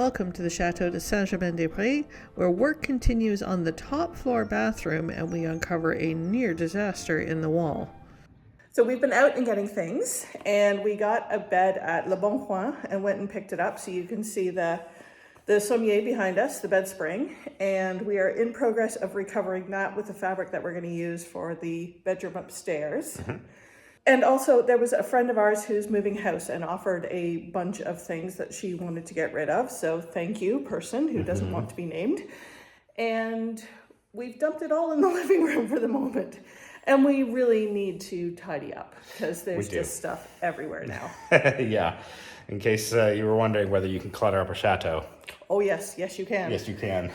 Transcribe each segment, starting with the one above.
Welcome to the Château de Saint-Germain-des-Prés, where work continues on the top floor bathroom and we uncover a near disaster in the wall. So we've been out and getting things, and we got a bed at Le Bon Coin and went and picked it up, so you can see the sommier behind us, the bed spring, and we are in progress of recovering that with the fabric that we're going to use for the bedroom upstairs. Mm-hmm. And also, there was a friend of ours who's moving house and offered a bunch of things that she wanted to get rid of. So thank you, person who doesn't want to be named. And we've dumped it all in the living room for the moment. And we really need to tidy up because there's just stuff everywhere now. Yeah. In case you were wondering whether you can clutter up a chateau. Oh, yes. Yes, you can. Yes, you can.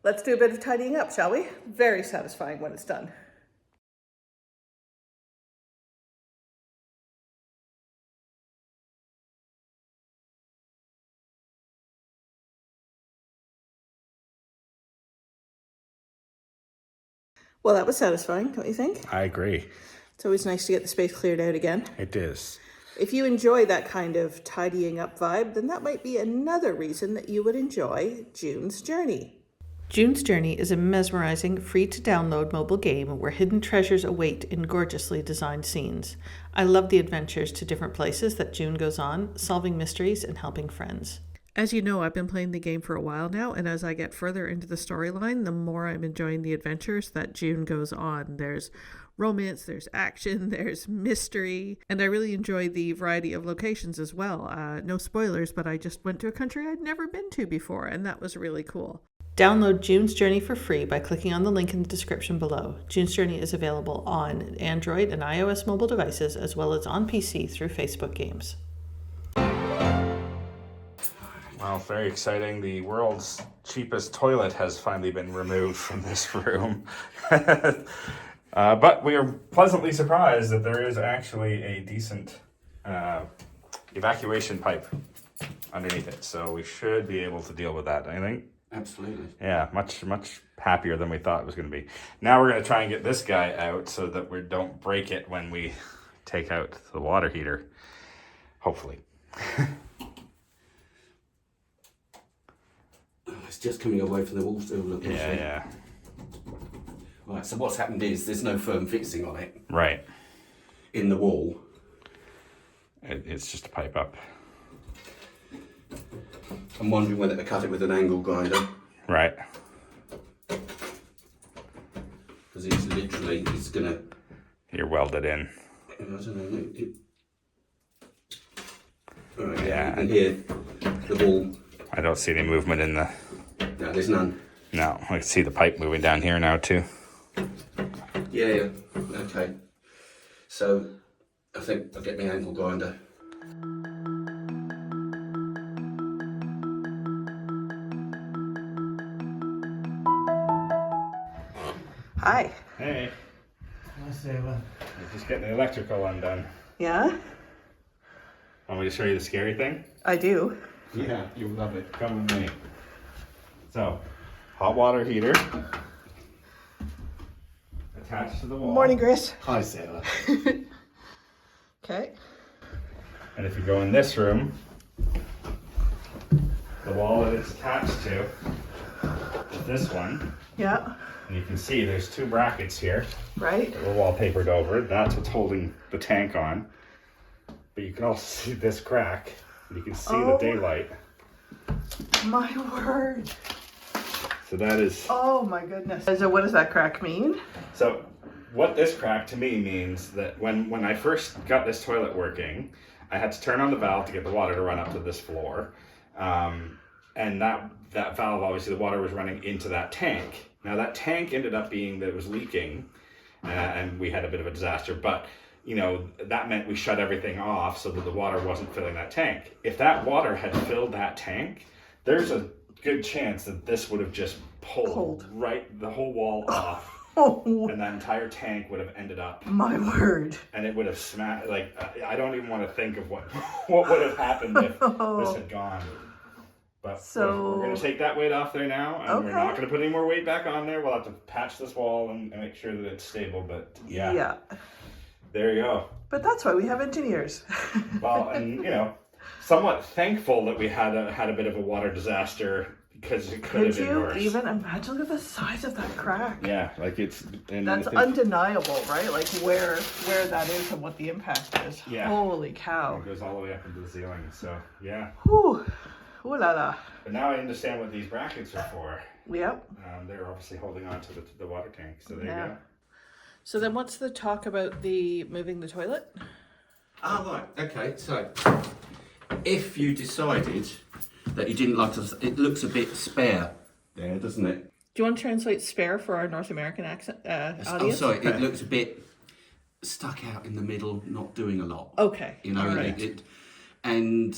Let's do a bit of tidying up, shall we? Very satisfying when it's done. Well, that was satisfying, don't you think? I agree. It's always nice to get the space cleared out again. It is. If you enjoy that kind of tidying up vibe, then that might be another reason that you would enjoy June's Journey. June's Journey is a mesmerizing, free-to-download mobile game where hidden treasures await in gorgeously designed scenes. I love the adventures to different places that June goes on, solving mysteries and helping friends. As you know, I've been playing the game for a while now, and as I get further into the storyline, the more I'm enjoying the adventures that June goes on. There's romance, there's action, there's mystery, and I really enjoy the variety of locations as well. No spoilers, but I just went to a country I'd never been to before, and that was really cool. Download June's Journey for free by clicking on the link in the description below. June's Journey is available on Android and iOS mobile devices, as well as on PC through Facebook Games. Well, very exciting. The world's cheapest toilet has finally been removed from this room. But we are pleasantly surprised that there is actually a decent evacuation pipe underneath it. So we should be able to deal with that, I think. Absolutely. Yeah, much happier than we thought it was going to be. Now we're going to try and get this guy out so that we don't break it when we take out the water heater. Hopefully. It's just coming away from the wall still, look. Yeah. Right, so what's happened is there's no firm fixing on it. Right. In the wall. It's just a pipe up. I'm wondering whether to cut it with an angle grinder. Right. Because it's going to... You're welded in. I don't know. Right, yeah. You can hear the wall. I don't see any movement in the... No, there's none. No, I can see the pipe moving down here now too. Yeah. Okay. So, I think I'll get my angle grinder. Hi. Hey. Hi, Sara. Just getting the electrical undone. Yeah? Want me to show you the scary thing? I do. Yeah, you'll love it. Come with me. So, hot water heater attached to the wall. Morning, Chris. Hi, Sara. Okay. And if you go in this room, the wall that it's attached to is this one. Yeah. And you can see there's two brackets here Right. that were wallpapered over. That's what's holding the tank on. But you can also see this crack. And you can see the daylight. My word. So that is... Oh my goodness. So what does that crack mean? So what this crack to me means that when I first got this toilet working, I had to turn on the valve to get the water to run up to this floor. And that valve, obviously the water was running into that tank. Now that tank ended up being that it was leaking and we had a bit of a disaster, but you know, that meant we shut everything off so that the water wasn't filling that tank. If that water had filled that tank, there's a good chance that this would have just pulled right the whole wall off. And that entire tank would have ended up. My word. And it would have smashed. Like, I don't even want to think of what would have happened if this had gone. But so, we're going to take that weight off there now, and we're not going to put any more weight back on there. We'll have to patch this wall and make sure that it's stable. But yeah. There you go. But that's why we have engineers. Well, and you know, somewhat thankful that we had a bit of a water disaster because it could have been worse. even imagine? Look at the size of that crack. Yeah, like it's... And That's undeniable, right? Like where that is and what the impact is. Yeah. Holy cow. It goes all the way up into the ceiling, so yeah. Whew. Ooh la la. But now I understand what these brackets are for. Yep. They're obviously holding on to the water tank, so there you go. So then what's the talk about the moving the toilet? Right, okay, so if you decided that you didn't like it looks a bit spare there, doesn't it? Do you want to translate spare for our North American accent Oh, audience? sorry, it looks a bit stuck out in the middle, not doing a lot. Okay. You know, right. And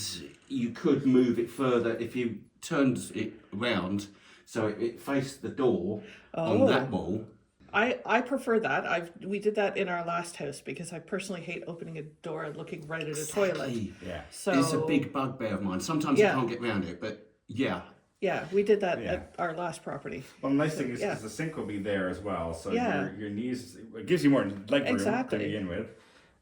you could move it further if you turned it round so it faced the door on that wall. I prefer that. We did that in our last house because I personally hate opening a door and looking right at a toilet. Yeah. So it's a big bugbear of mine. Sometimes you can't get round it, but yeah. Yeah, we did that at our last property. Well, the nice thing is because the sink will be there as well, so Yeah. your knees, it gives you more leg room Exactly. to begin with,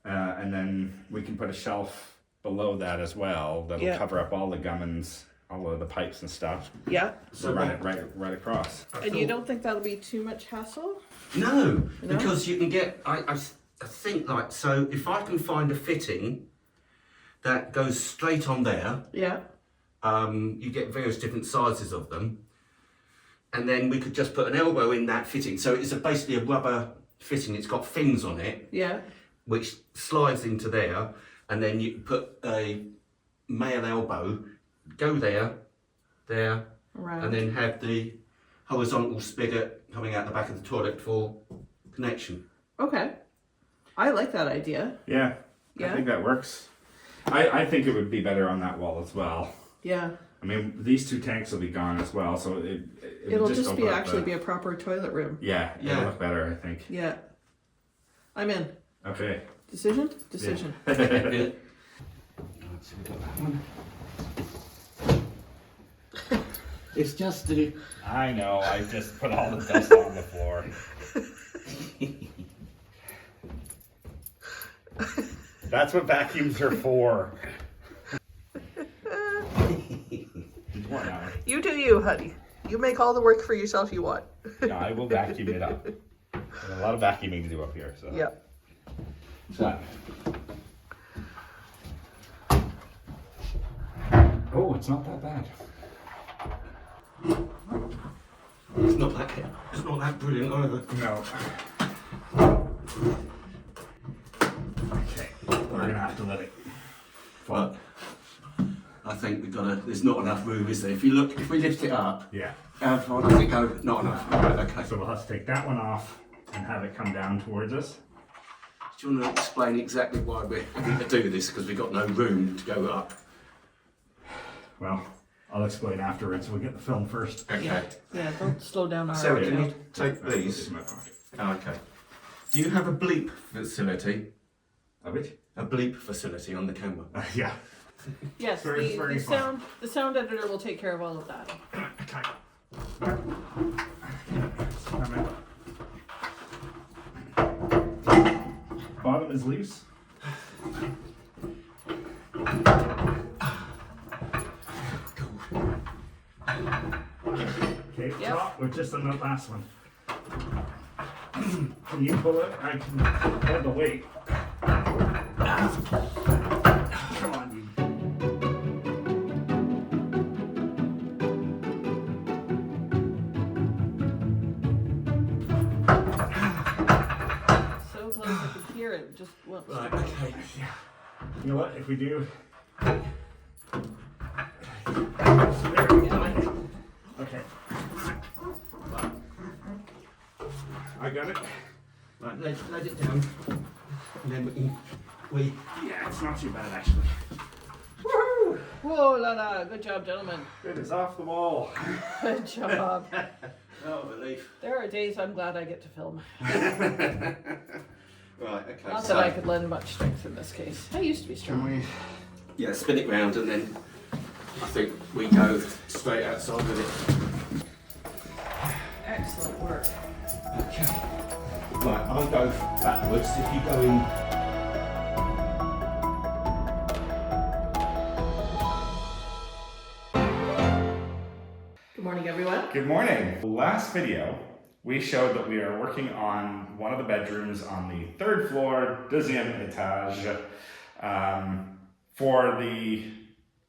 and then we can put a shelf below that as well that'll cover up all the gummins, all of the pipes and stuff. Yeah. So run it right across. And you don't think that'll be too much hassle? No, because you can get, I think like, so if I can find a fitting that goes straight on there, Yeah. you get various different sizes of them, and then we could just put an elbow in that fitting. So it's basically a rubber fitting, it's got fins on it, Yeah. which slides into there, and then you put a male elbow, go there, Right. and then have the horizontal spigot coming out the back of the toilet for connection. Okay. I like that idea. Yeah, Yeah. I think that works. I think it would be better on that wall as well. Yeah. I mean, these two tanks will be gone as well, so It'll just open up be a proper toilet room. Yeah, it'll look better, I think. Yeah. I'm in. Okay. Decision? Decision. Let's see, we got that one. It's just the... I know, I just put all the dust on the floor. That's what vacuums are for. You do you, honey. You make all the work for yourself you want. Yeah, I will vacuum it up. There's a lot of vacuuming to do up here, so. Yeah. So. Oh, it's not that bad. It's not that brilliant either. No. Okay, we're gonna have to let it fall. But I think there's not enough room, is there? If we lift it up, Yeah. how far does it go? Not enough. Right, okay. So we'll have to take that one off and have it come down towards us. Do you want to explain exactly why we're having to do this? Because we've got no room to go up. Well, I'll explain afterwards. We'll get the film first. Okay. Yeah, don't slow down our Sarah, audio. can you take I'll put these? this in my pocket. Oh, okay. Do you have a bleep facility? A bit? A bleep facility on the camera? Yeah. Yes, Very fun. the sound editor will take care of all of that. Okay. Bottom is loose. Okay, Yep. top, we're just on the last one. Can you pull it? I can hold the weight. Come on, you. So close I could hear it. Just whoops. Right, okay. You know what? If we do. So there we go. Okay. I got it. Right, let it down. And then we Yeah, it's not too bad actually. Woohoo! Whoa, la la. Good job, gentlemen. It is off the wall. Good job. oh, relief. There are days I'm glad I get to film. Right, okay. Not that I could lend much strength in this case. I used to be strong. Yeah, spin it round and then I think we go straight outside with it. Excellent work. Okay. Right, I'll go backwards. If you go in. Good morning. Last video, we showed that we are working on one of the bedrooms on the third floor, deuxième étage, for the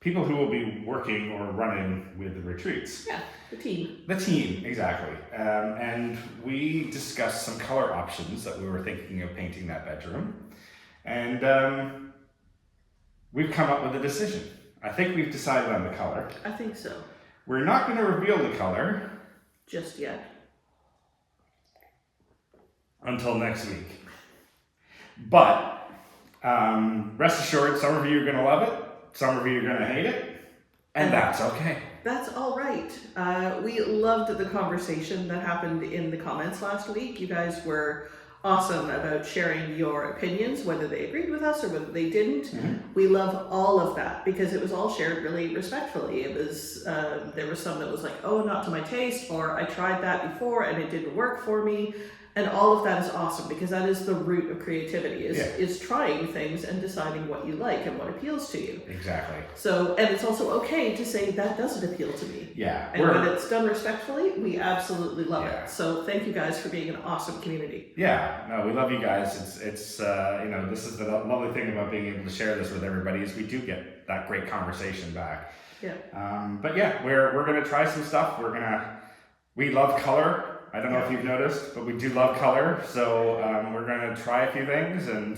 people who will be working or running with the retreats. Yeah, the team. The team, exactly. And we discussed some color options that we were thinking of painting that bedroom. And we've come up with a decision. I think we've decided on the color. I think so. We're not going to reveal the color Just yet. until next week. But rest assured, some of you are going to love it, some of you are going to hate it, and that's okay. That's all right. We loved the conversation that happened in the comments last week. You guys were awesome about sharing your opinions, whether they agreed with us or whether they didn't. Mm-hmm. We love all of that because it was all shared really respectfully. It was there was some that was like, oh, not to my taste, or I tried that before and it didn't work for me. And all of that is awesome because that is the root of creativity is trying things and deciding what you like and what appeals to you. Exactly. So, and it's also okay to say that doesn't appeal to me. Yeah. And when it's done respectfully, we absolutely love Yeah. it. So thank you guys for being an awesome community. Yeah, no, we love you guys. It's you know, this is the lovely thing about being able to share this with everybody is we do get that great conversation back. Yeah. But yeah, we're gonna try some stuff. We love color. I don't know if you've noticed, but we do love color. So we're gonna try a few things, and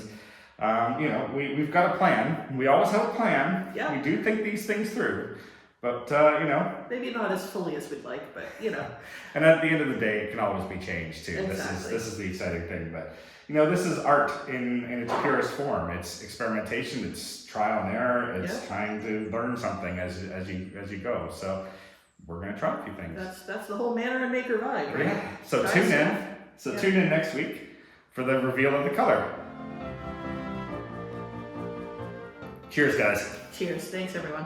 you know, we've got a plan. We always have a plan. Yeah. We do think these things through, but you know. Maybe not as fully as we'd like, but you know. And at the end of the day, it can always be changed too. Exactly. This is the exciting thing. But you know, this is art in its purest form. It's experimentation. It's trial and error. It's trying to learn something as you go. So we're gonna try a few things. That's the whole Manor and Maker vibe, right? Yeah. So Try tune stuff. in. So tune in next week for the reveal of the color. Cheers, guys. Cheers. Thanks, everyone.